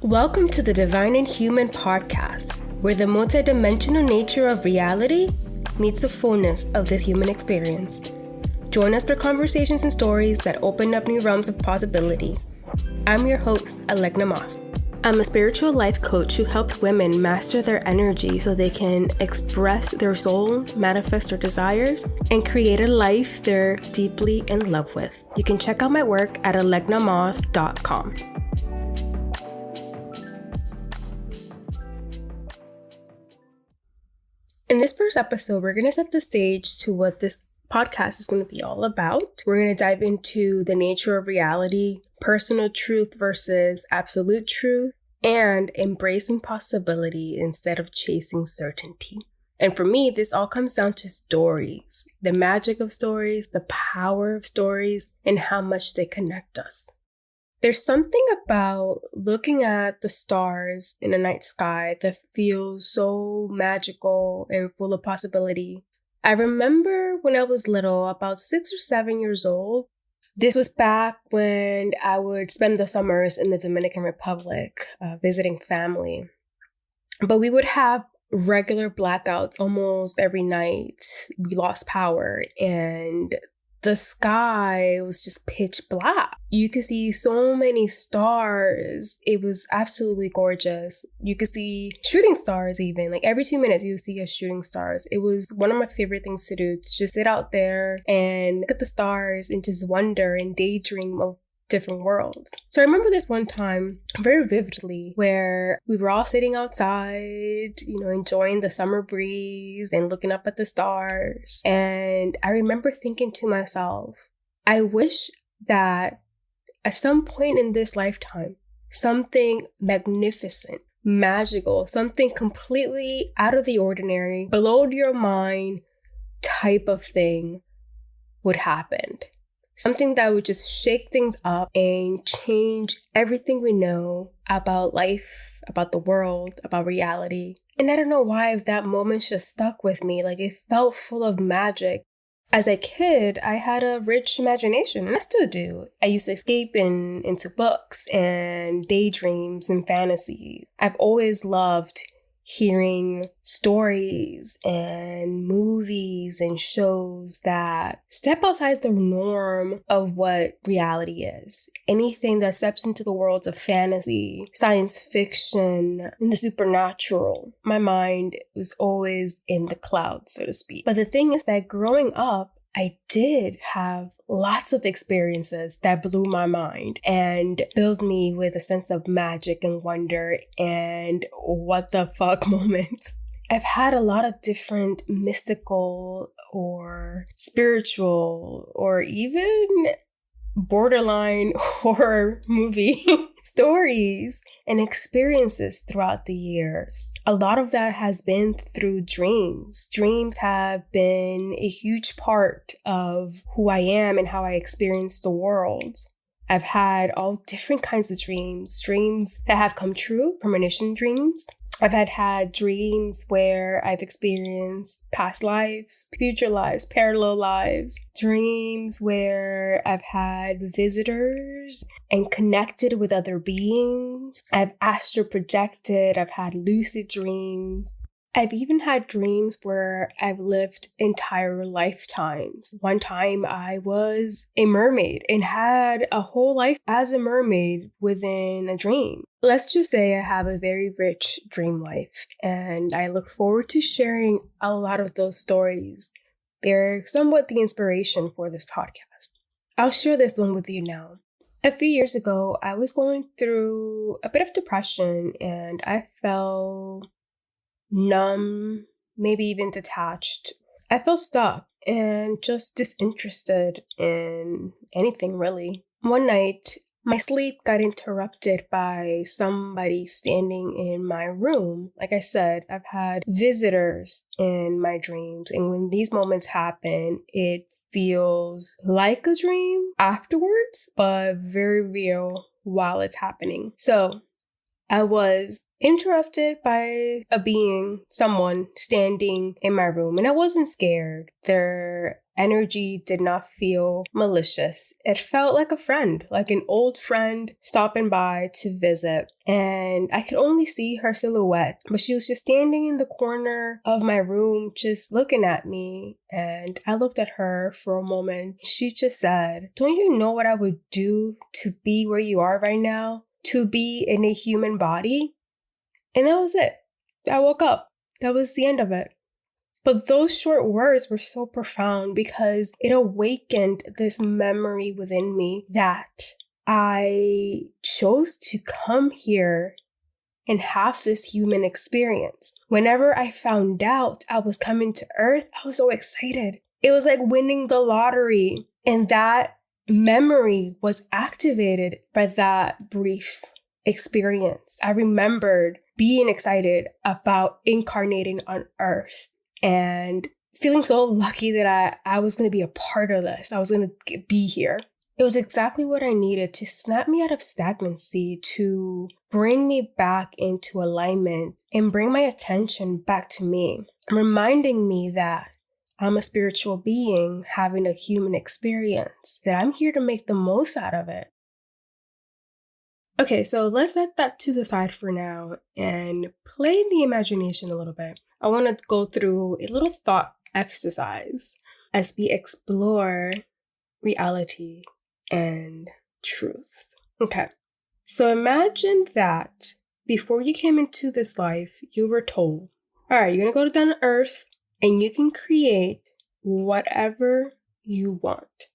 Welcome to the Divine and Human podcast, where the multidimensional nature of reality meets the fullness of this human experience. Join us for conversations and stories that open up new realms of possibility. I'm your host, Alegna Moss. I'm a spiritual life coach who helps women master their energy so they can express their soul, manifest their desires, and create a life they're deeply in love with. You can check out my work at alegnamoss.com. In this first episode, we're going to set the stage to what this podcast is going to be all about. We're going to dive into the nature of reality, personal truth versus absolute truth, and embracing possibility instead of chasing certainty. And for me, this all comes down to stories, the magic of stories, the power of stories, and how much they connect us. There's something about looking at the stars in the night sky that feels so magical and full of possibility. I remember when I was little, about 6 or 7 years old. This was back when I would spend the summers in the Dominican Republic visiting family. But we would have regular blackouts almost every night. We lost power and the sky was just pitch black. You could see so many stars. It was absolutely gorgeous. You could see shooting stars even. Like every 2 minutes, you would see a shooting stars. It was one of my favorite things to do, to just sit out there and look at the stars and just wonder and daydream of different worlds. So I remember this one time very vividly where we were all sitting outside, enjoying the summer breeze and looking up at the stars. And I remember thinking to myself, I wish that at some point in this lifetime, something magnificent, magical, something completely out of the ordinary, below your mind type of thing would happen. Something that would just shake things up and change everything we know about life, about the world, about reality. And I don't know why that moment just stuck with me. Like it felt full of magic. As a kid, I had a rich imagination, and I still do. I used to escape into books and daydreams and fantasy. I've always loved hearing stories and movies and shows that step outside the norm of what reality is. Anything that steps into the worlds of fantasy, science fiction, and the supernatural. My mind was always in the clouds, so to speak. But the thing is that growing up, I did have lots of experiences that blew my mind and filled me with a sense of magic and wonder and what the fuck moments. I've had a lot of different mystical or spiritual or even borderline horror movie stories and experiences throughout the years. A lot of that has been through dreams. Dreams have been a huge part of who I am and how I experience the world. I've had all different kinds of dreams that have come true, premonition dreams. I've had dreams where I've experienced past lives, future lives, parallel lives, dreams where I've had visitors and connected with other beings. I've astral projected, I've had lucid dreams. I've even had dreams where I've lived entire lifetimes. One time I was a mermaid and had a whole life as a mermaid within a dream. Let's just say I have a very rich dream life, and I look forward to sharing a lot of those stories. They're somewhat the inspiration for this podcast. I'll share this one with you now. A few years ago, I was going through a bit of depression, and I felt numb, maybe even detached. I felt stuck and just disinterested in anything really. One night, my sleep got interrupted by somebody standing in my room. Like I said, I've had visitors in my dreams, and when these moments happen, it feels like a dream afterwards, but very real while it's happening. So I was interrupted by someone standing in my room, and I wasn't scared. Their energy did not feel malicious. It felt like a friend, like an old friend stopping by to visit. And I could only see her silhouette, but she was just standing in the corner of my room, just looking at me. And I looked at her for a moment. She just said, "Don't you know what I would do to be where you are right now? To be in a human body?" And that was it. I woke up. That was the end of it. But those short words were so profound because it awakened this memory within me that I chose to come here and have this human experience. Whenever I found out I was coming to Earth, I was so excited. It was like winning the lottery. And that memory was activated by that brief experience. I remembered being excited about incarnating on Earth and feeling so lucky that I was going to be a part of this. I was going to be here. It was exactly what I needed to snap me out of stagnancy, to bring me back into alignment and bring my attention back to me, reminding me that I'm a spiritual being having a human experience, that I'm here to make the most out of it. Okay, so let's set that to the side for now and play in the imagination a little bit. I want to go through a little thought exercise as we explore reality and truth. Okay, so imagine that before you came into this life, you were told, all right, you're going to go down to Earth and you can create whatever you want.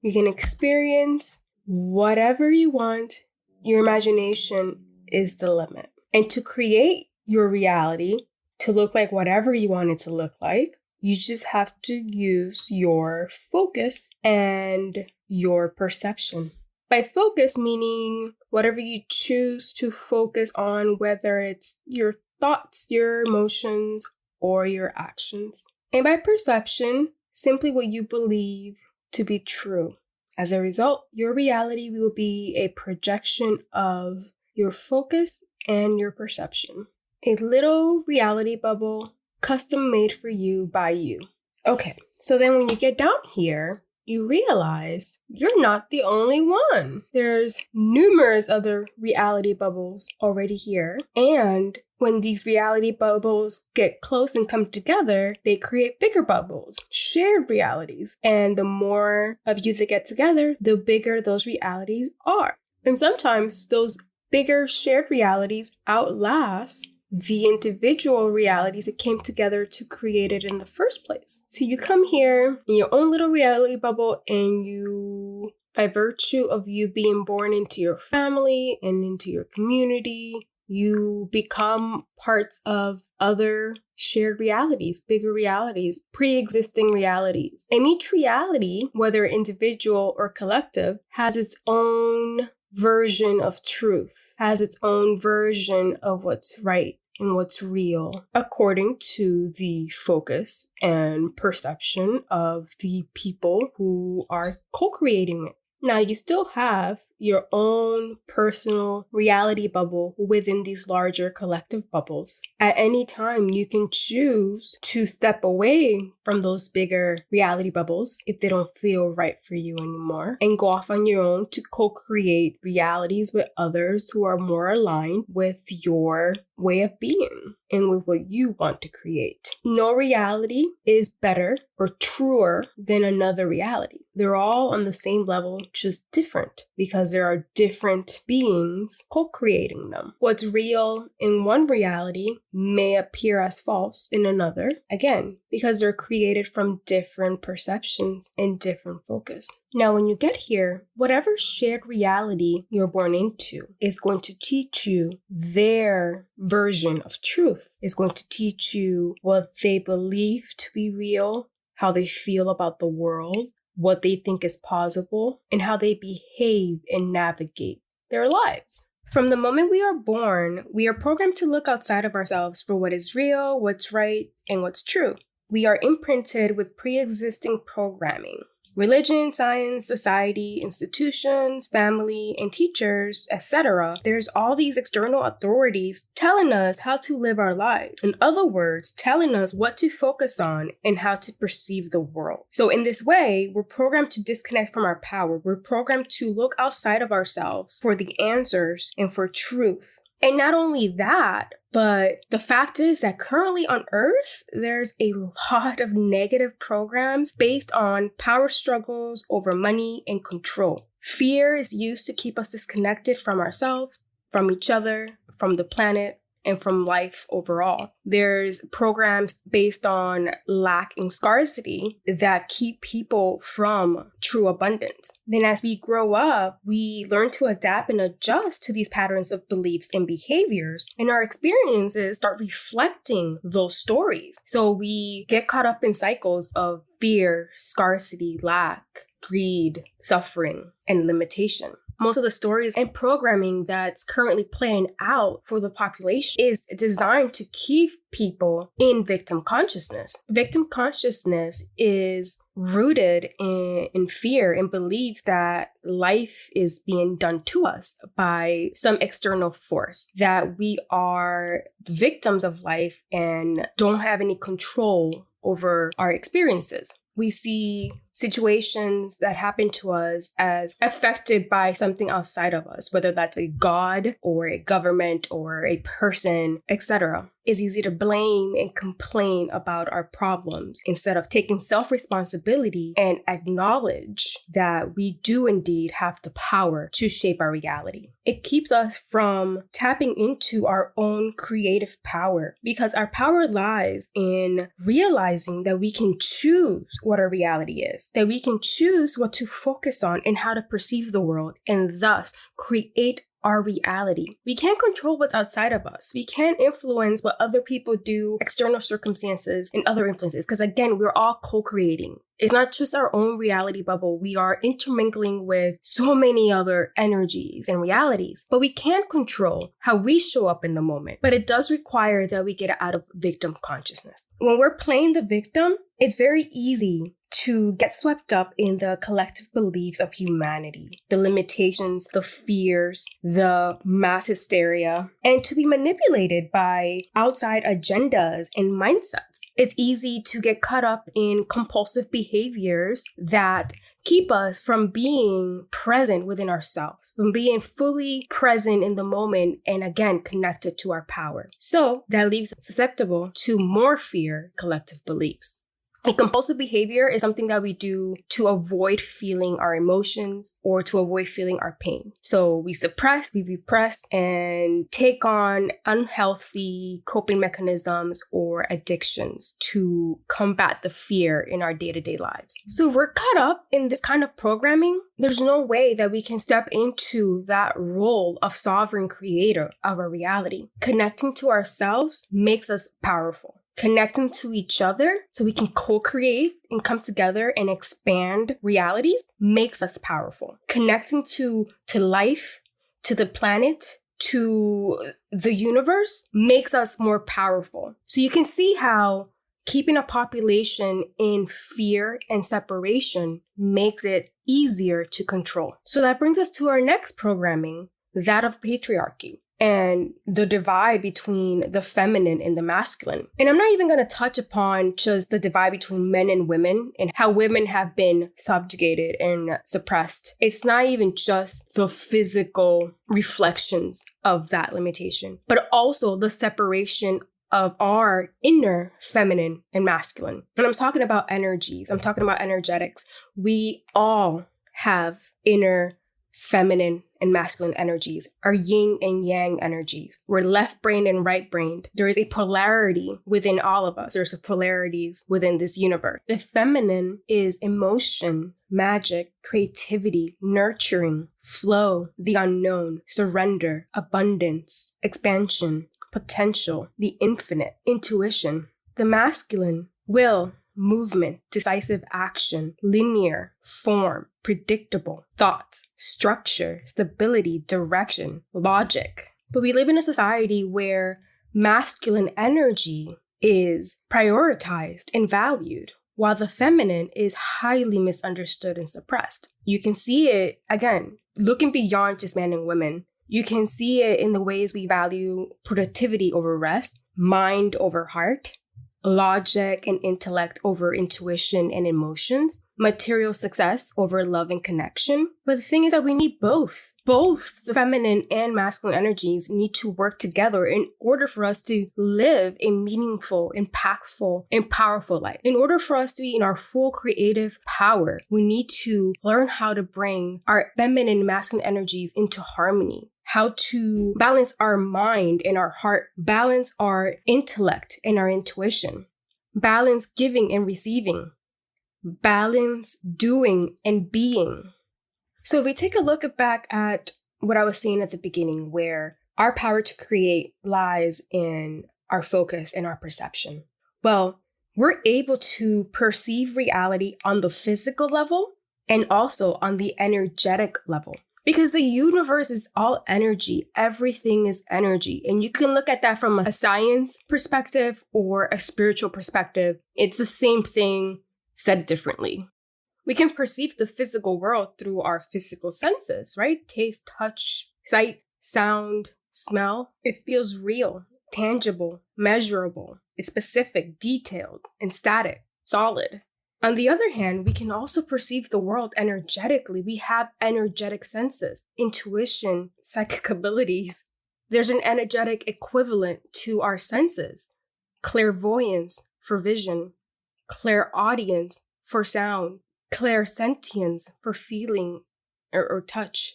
You can experience whatever you want. Your imagination is the limit. And to create your reality to look like whatever you want it to look like, you just have to use your focus and your perception. By focus, meaning whatever you choose to focus on, whether it's your thoughts, your emotions, or your actions. And by perception, simply what you believe to be true. As a result, your reality will be a projection of your focus and your perception. A little reality bubble, custom made for you by you. Okay, so then when you get down here, you realize you're not the only one. There's numerous other reality bubbles already here. And when these reality bubbles get close and come together, they create bigger bubbles, shared realities. And the more of you that get together, the bigger those realities are. And sometimes those bigger shared realities outlast the individual realities that came together to create it in the first place. So you come here in your own little reality bubble, and you, by virtue of you being born into your family and into your community, you become parts of other shared realities, bigger realities, pre-existing realities. And each reality, whether individual or collective, has its own version of truth, has its own version of what's right and what's real, according to the focus and perception of the people who are co-creating it. Now, you still have your own personal reality bubble within these larger collective bubbles. At any time, you can choose to step away from those bigger reality bubbles if they don't feel right for you anymore, and go off on your own to co-create realities with others who are more aligned with your way of being and with what you want to create. No reality is better or truer than another reality. They're all on the same level, just different, because there are different beings co-creating them. What's real in one reality may appear as false in another, again, because they're created from different perceptions and different focus. Now, when you get here, whatever shared reality you're born into is going to teach you their version of truth, is going to teach you what they believe to be real, how they feel about the world, what they think is possible, and how they behave and navigate their lives. From the moment we are born, we are programmed to look outside of ourselves for what is real, what's right, and what's true. We are imprinted with pre-existing programming. Religion, science, society, institutions, family, and teachers, etc. There's all these external authorities telling us how to live our lives. In other words, telling us what to focus on and how to perceive the world. So in this way, we're programmed to disconnect from our power. We're programmed to look outside of ourselves for the answers and for truth. And not only that, but the fact is that currently on Earth, there's a lot of negative programs based on power struggles over money and control. Fear is used to keep us disconnected from ourselves, from each other, from the planet, and from life overall. There's programs based on lack and scarcity that keep people from true abundance. Then as we grow up, we learn to adapt and adjust to these patterns of beliefs and behaviors, and our experiences start reflecting those stories. So we get caught up in cycles of fear, scarcity, lack, greed, suffering, and limitation. Most of the stories and programming that's currently playing out for the population is designed to keep people in victim consciousness. Victim consciousness is rooted in fear and beliefs that life is being done to us by some external force, that we are victims of life and don't have any control over our experiences. We see situations that happen to us as affected by something outside of us, whether that's a god or a government or a person, etc. It's easy to blame and complain about our problems instead of taking self-responsibility and acknowledge that we do indeed have the power to shape our reality. It keeps us from tapping into our own creative power because our power lies in realizing that we can choose what our reality is, that we can choose what to focus on and how to perceive the world, and thus create our reality. We can't control what's outside of us. We can't influence what other people do, external circumstances, and other influences. Because again, we're all co-creating. It's not just our own reality bubble. We are intermingling with so many other energies and realities. But we can't control how we show up in the moment. But it does require that we get out of victim consciousness. When we're playing the victim, it's very easy to get swept up in the collective beliefs of humanity, the limitations, the fears, the mass hysteria, and to be manipulated by outside agendas and mindsets. It's easy to get caught up in compulsive behaviors that keep us from being present within ourselves, from being fully present in the moment and again connected to our power. So that leaves us susceptible to more fear collective beliefs. A compulsive behavior is something that we do to avoid feeling our emotions or to avoid feeling our pain. So we suppress, we repress, and take on unhealthy coping mechanisms or addictions to combat the fear in our day-to-day lives. So if we're caught up in this kind of programming, there's no way that we can step into that role of sovereign creator of our reality. Connecting to ourselves makes us powerful. Connecting to each other so we can co-create and come together and expand realities makes us powerful. Connecting to life, to the planet, to the universe makes us more powerful. So you can see how keeping a population in fear and separation makes it easier to control. So that brings us to our next programming, that of patriarchy, and the divide between the feminine and the masculine. And I'm not even going to touch upon just the divide between men and women and how women have been subjugated and suppressed. It's not even just the physical reflections of that limitation, but also the separation of our inner feminine and masculine. When I'm talking about energies, I'm talking about energetics. We all have inner feminine and masculine energies, our yin and yang energies. We're left-brained and right-brained. There is a polarity within all of us. There's polarities within this universe. The feminine is emotion, magic, creativity, nurturing, flow, the unknown, surrender, abundance, expansion, potential, the infinite, intuition. The masculine, will, movement, decisive action, linear, form, predictable, thought, structure, stability, direction, logic. But we live in a society where masculine energy is prioritized and valued, while the feminine is highly misunderstood and suppressed. You can see it, again, looking beyond just men and women. You can see it in the ways we value productivity over rest, mind over heart, logic and intellect over intuition and emotions, material success over love and connection. But the thing is that we need both. Both the feminine and masculine energies need to work together in order for us to live a meaningful, impactful, and powerful life. In order for us to be in our full creative power, we need to learn how to bring our feminine and masculine energies into harmony. How to balance our mind and our heart, balance our intellect and our intuition, balance giving and receiving, balance doing and being. So if we take a look back at what I was saying at the beginning, where our power to create lies in our focus and our perception. Well, we're able to perceive reality on the physical level and also on the energetic level. Because the universe is all energy. Everything is energy. And you can look at that from a science perspective or a spiritual perspective. It's the same thing said differently. We can perceive the physical world through our physical senses, right? Taste, touch, sight, sound, smell. It feels real, tangible, measurable. It's specific, detailed, and static, solid. On the other hand, we can also perceive the world energetically. We have energetic senses, intuition, psychic abilities. There's an energetic equivalent to our senses. Clairvoyance for vision, clairaudience for sound, clairsentience for feeling or touch,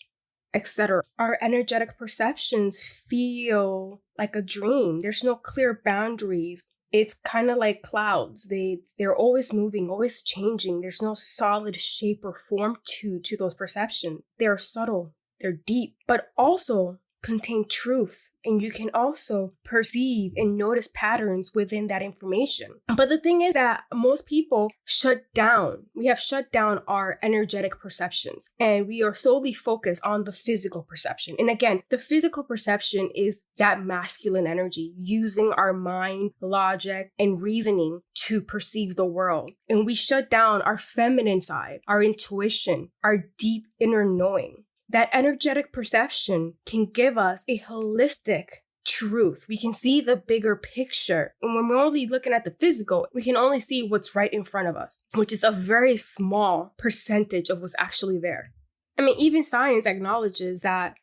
etc. Our energetic perceptions feel like a dream. There's no clear boundaries. It's kind of like clouds. They're always moving, always changing. There's no solid shape or form to those perceptions. They're subtle, they're deep, but also contain truth. And you can also perceive and notice patterns within that information. But the thing is that most people shut down. We have shut down our energetic perceptions and we are solely focused on the physical perception. And again, the physical perception is that masculine energy, using our mind, logic, and reasoning to perceive the world. And we shut down our feminine side, our intuition, our deep inner knowing. That energetic perception can give us a holistic truth. We can see the bigger picture. And when we're only looking at the physical, we can only see what's right in front of us, which is a very small percentage of what's actually there. I mean, even science acknowledges that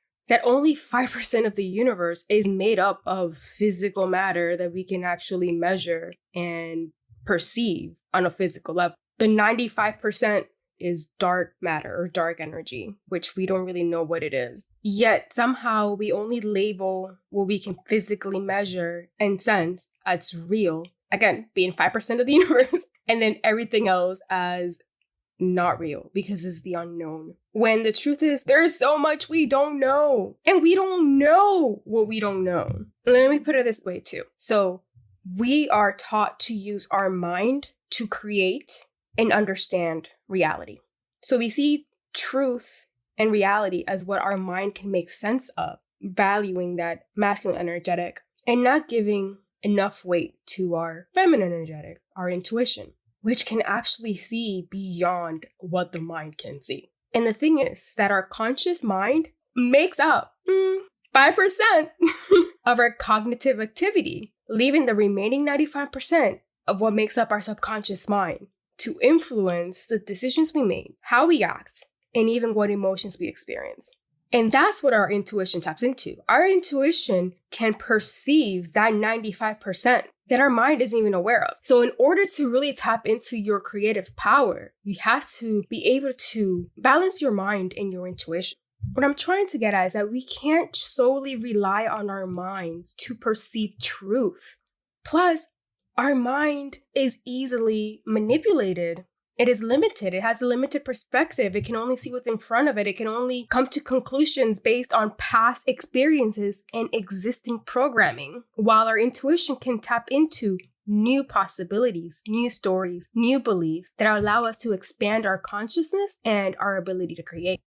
only 5% of the universe is made up of physical matter that we can actually measure and perceive on a physical level. The 95% is dark matter or dark energy, which we don't really know what it is. Yet somehow we only label what we can physically measure and sense as real, again, being 5% of the universe, and then everything else as not real because it's the unknown. When the truth is, there's so much we don't know, and we don't know what we don't know. Let me put it this way too. So we are taught to use our mind to create and understand reality. So we see truth and reality as what our mind can make sense of, valuing that masculine energetic and not giving enough weight to our feminine energetic, our intuition, which can actually see beyond what the mind can see. And the thing is that our conscious mind makes up 5% of our cognitive activity, leaving the remaining 95% of what makes up our subconscious mind to influence the decisions we make, how we act, and even what emotions we experience. And that's what our intuition taps into. Our intuition can perceive that 95% that our mind isn't even aware of. So in order to really tap into your creative power, you have to be able to balance your mind and your intuition. What I'm trying to get at is that we can't solely rely on our minds to perceive truth. Plus, our mind is easily manipulated. It is limited. It has a limited perspective. It can only see what's in front of it. It can only come to conclusions based on past experiences and existing programming, while our intuition can tap into new possibilities, new stories, new beliefs that allow us to expand our consciousness and our ability to create.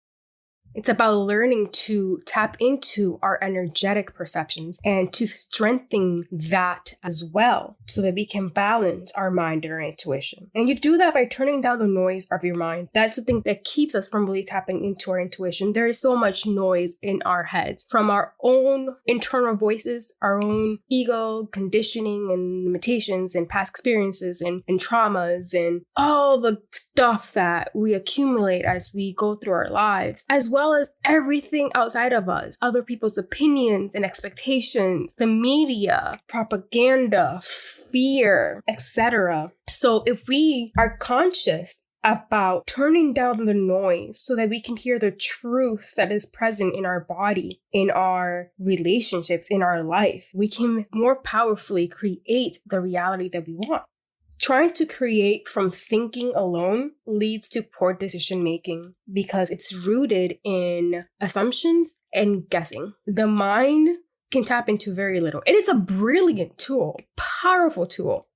It's about learning to tap into our energetic perceptions and to strengthen that as well so that we can balance our mind and our intuition. And you do that by turning down the noise of your mind. That's the thing that keeps us from really tapping into our intuition. There is so much noise in our heads from our own internal voices, our own ego, conditioning, and limitations, and past experiences, and traumas, and all the stuff that we accumulate as we go through our lives, as well as everything outside of us, other people's opinions and expectations, the media, propaganda, fear, etc. So if we are conscious about turning down the noise so that we can hear the truth that is present in our body, in our relationships, in our life, we can more powerfully create the reality that we want. Trying to create from thinking alone leads to poor decision making because it's rooted in assumptions and guessing. The mind can tap into very little. It is a brilliant tool, powerful tool,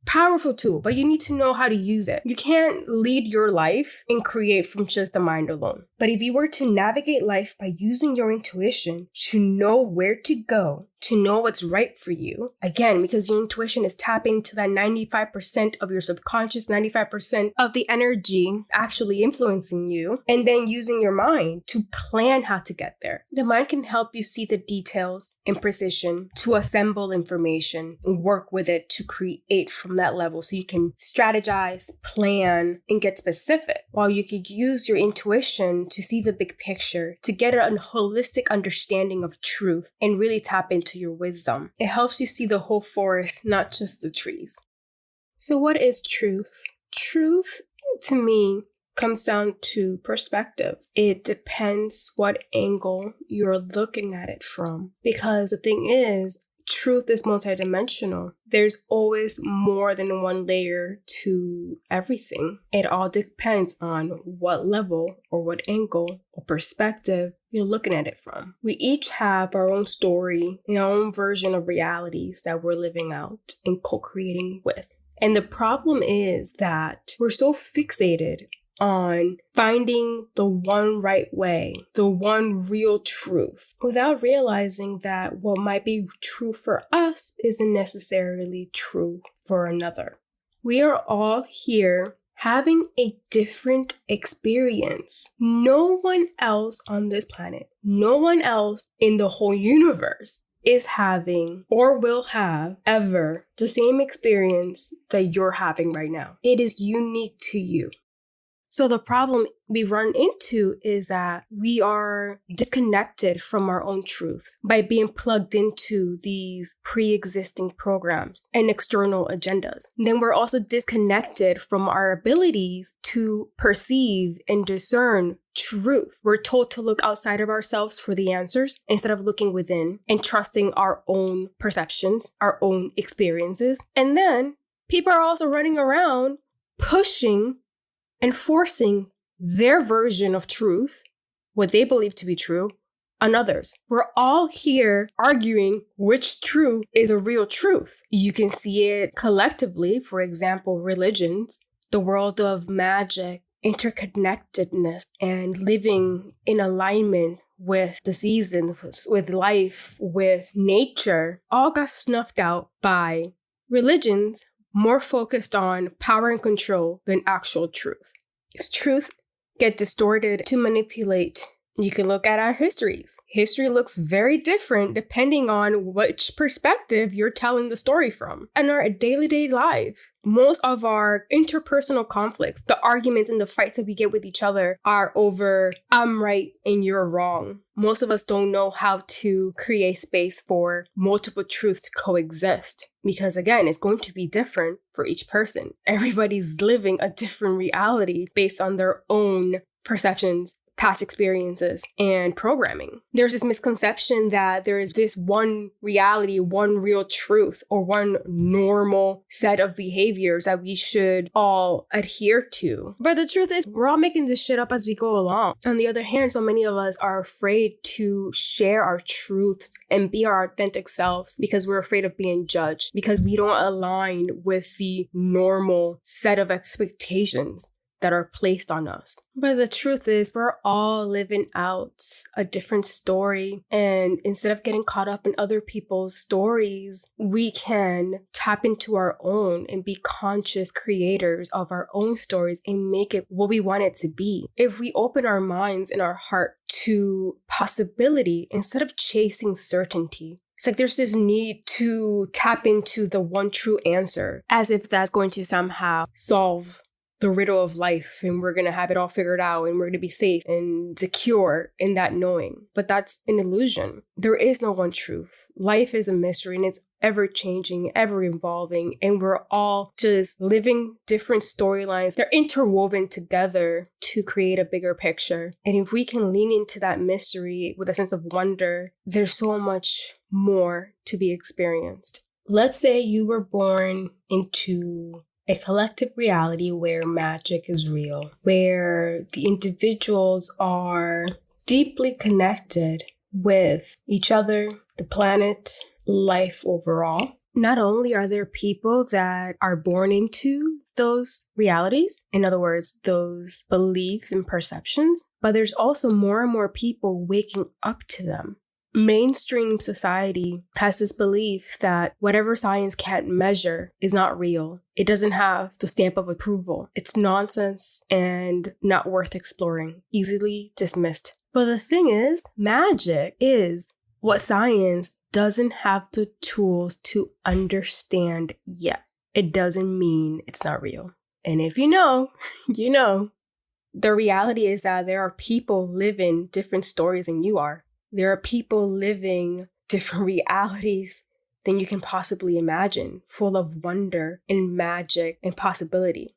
but you need to know how to use it. You can't lead your life and create from just the mind alone. But if you were to navigate life by using your intuition to know where to go, to know what's right for you, again, because your intuition is tapping to that 95% of your subconscious, 95% of the energy actually influencing you, and then using your mind to plan how to get there. The mind can help you see the details and precision to assemble information and work with it to create from that level so you can strategize, plan, and get specific, while you could use your intuition to see the big picture, to get a holistic understanding of truth and really tap into your wisdom. It helps you see the whole forest, not just the trees. So what is truth? Truth, to me, comes down to perspective. It depends what angle you're looking at it from. Because the thing is, truth is multidimensional. There's always more than one layer to everything. It all depends on what level or what angle or perspective you're looking at it from. We each have our own story and our own version of realities that we're living out and co-creating with. And the problem is that we're so fixated on finding the one right way, the one real truth, without realizing that what might be true for us isn't necessarily true for another. We are all here having a different experience. No one else on this planet, no one else in the whole universe is having or will have ever the same experience that you're having right now. It is unique to you. So the problem we run into is that we are disconnected from our own truths by being plugged into these pre-existing programs and external agendas. Then we're also disconnected from our abilities to perceive and discern truth. We're told to look outside of ourselves for the answers instead of looking within and trusting our own perceptions, our own experiences. And then people are also running around pushing and forcing their version of truth, what they believe to be true, on others. We're all here arguing which truth is a real truth. You can see it collectively, for example, religions, the world of magic, interconnectedness, and living in alignment with the seasons, with life, with nature, all got snuffed out by religions more focused on power and control than actual truth. Truth get distorted to manipulate. You can look at our histories. History looks very different depending on which perspective you're telling the story from. And our daily lives, most of our interpersonal conflicts, the arguments and the fights that we get with each other are over, I'm right and you're wrong. Most of us don't know how to create space for multiple truths to coexist. Because again, it's going to be different for each person. Everybody's living a different reality based on their own perceptions, past experiences, and programming. There's this misconception that there is this one reality, one real truth, or one normal set of behaviors that we should all adhere to. But the truth is, we're all making this shit up as we go along. On the other hand, so many of us are afraid to share our truths and be our authentic selves because we're afraid of being judged, because we don't align with the normal set of expectations that are placed on us. But the truth is, we're all living out a different story. And instead of getting caught up in other people's stories, we can tap into our own and be conscious creators of our own stories and make it what we want it to be. If we open our minds and our heart to possibility instead of chasing certainty, it's like there's this need to tap into the one true answer, as if that's going to somehow solve the riddle of life and we're going to have it all figured out and we're going to be safe and secure in that knowing. But that's an illusion. There is no one truth. Life is a mystery and it's ever changing, ever evolving, and we're all just living different storylines. They're interwoven together to create a bigger picture. And if we can lean into that mystery with a sense of wonder, there's so much more to be experienced. Let's say you were born into a collective reality where magic is real, where the individuals are deeply connected with each other, the planet, life overall. Not only are there people that are born into those realities, in other words, those beliefs and perceptions, but there's also more and more people waking up to them. Mainstream society has this belief that whatever science can't measure is not real. It doesn't have the stamp of approval. It's nonsense and not worth exploring, easily dismissed. But the thing is, magic is what science doesn't have the tools to understand yet. It doesn't mean it's not real. And if you know, you know. The reality is that there are people living different stories than you are. There are people living different realities than you can possibly imagine, full of wonder and magic and possibility.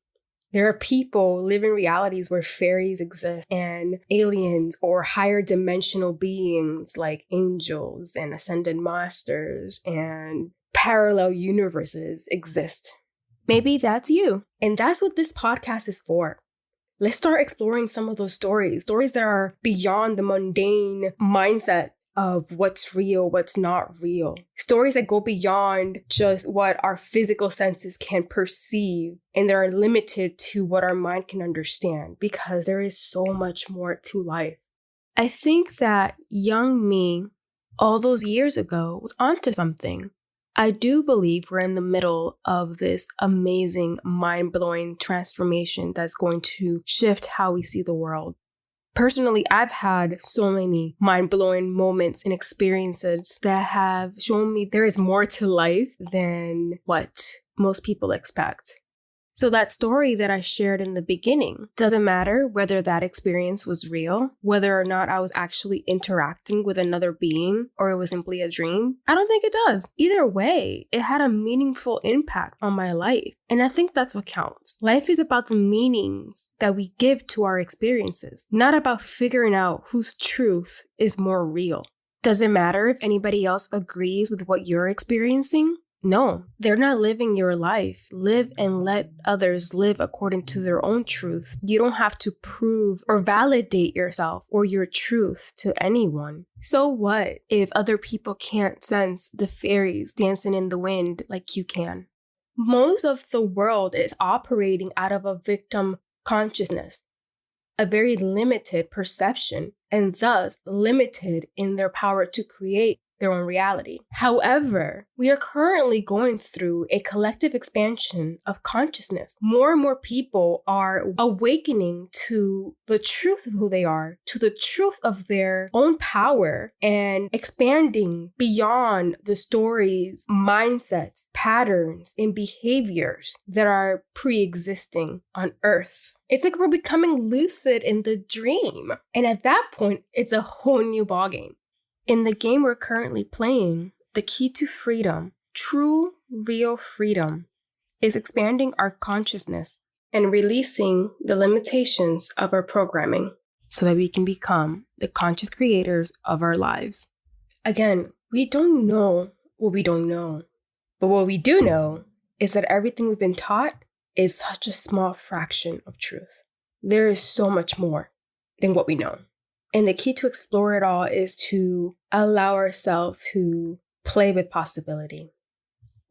There are people living realities where fairies exist and aliens or higher dimensional beings like angels and ascended masters and parallel universes exist. Maybe that's you. And that's what this podcast is for. Let's start exploring some of those stories that are beyond the mundane mindset of what's real, what's not real. Stories that go beyond just what our physical senses can perceive and they are limited to what our mind can understand because there is so much more to life. I think that young me, all those years ago, was onto something. I do believe we're in the middle of this amazing, mind-blowing transformation that's going to shift how we see the world. Personally, I've had so many mind-blowing moments and experiences that have shown me there is more to life than what most people expect. So that story that I shared in the beginning, doesn't matter whether that experience was real, whether or not I was actually interacting with another being or it was simply a dream. I don't think it does. Either way, it had a meaningful impact on my life. And I think that's what counts. Life is about the meanings that we give to our experiences, not about figuring out whose truth is more real. Does it matter if anybody else agrees with what you're experiencing? No, they're not living your life. Live and let others live according to their own truth. You don't have to prove or validate yourself or your truth to anyone. So what if other people can't sense the fairies dancing in the wind like you can? Most of the world is operating out of a victim consciousness, a very limited perception, and thus limited in their power to create their own reality. However, we are currently going through a collective expansion of consciousness. More and more people are awakening to the truth of who they are, to the truth of their own power, and expanding beyond the stories, mindsets, patterns, and behaviors that are pre-existing on Earth. It's like we're becoming lucid in the dream. And at that point, it's a whole new ballgame. In the game we're currently playing, the key to freedom, true, real freedom, is expanding our consciousness and releasing the limitations of our programming so that we can become the conscious creators of our lives. Again, we don't know what we don't know, but what we do know is that everything we've been taught is such a small fraction of truth. There is so much more than what we know. And the key to explore it all is to allow ourselves to play with possibility.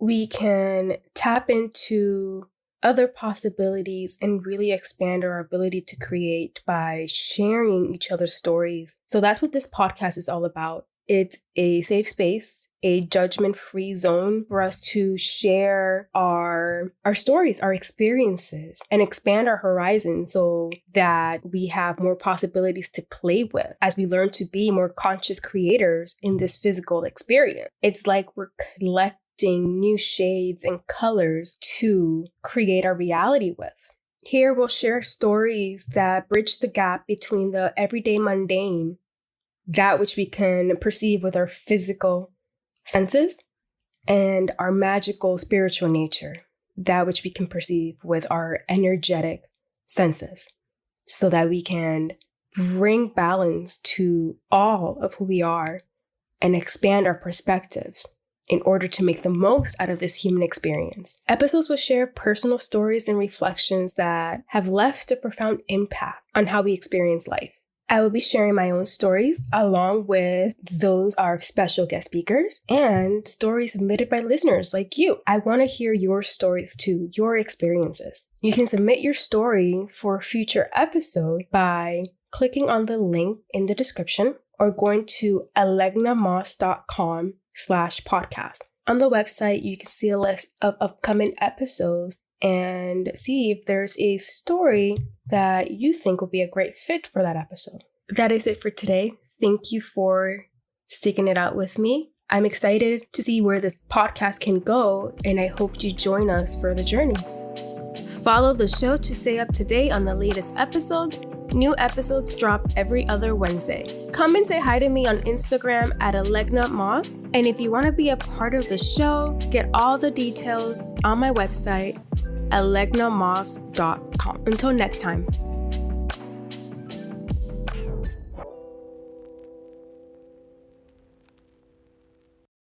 We can tap into other possibilities and really expand our ability to create by sharing each other's stories. So that's what this podcast is all about. It's a safe space, a judgment-free zone for us to share our stories, our experiences, and expand our horizons so that we have more possibilities to play with as we learn to be more conscious creators in this physical experience. It's like we're collecting new shades and colors to create our reality with. Here we'll share stories that bridge the gap between the everyday mundane, that which we can perceive with our physical senses, and our magical spiritual nature, that which we can perceive with our energetic senses, so that we can bring balance to all of who we are and expand our perspectives in order to make the most out of this human experience. Episodes will share personal stories and reflections that have left a profound impact on how we experience life. I will be sharing my own stories along with those of our special guest speakers and stories submitted by listeners like you. I want to hear your stories too, your experiences. You can submit your story for a future episode by clicking on the link in the description or going to alegnamoss.com/podcast. On the website, you can see a list of upcoming episodes and see if there's a story that you think will be a great fit for that episode. That is it for today. Thank you for sticking it out with me. I'm excited to see where this podcast can go, and I hope you join us for the journey. Follow the show to stay up to date on the latest episodes. New episodes drop every other Wednesday. Come and say hi to me on Instagram at Alegna Moss. And if you want to be a part of the show, get all the details on my website, alegnamoss.com. Until next time.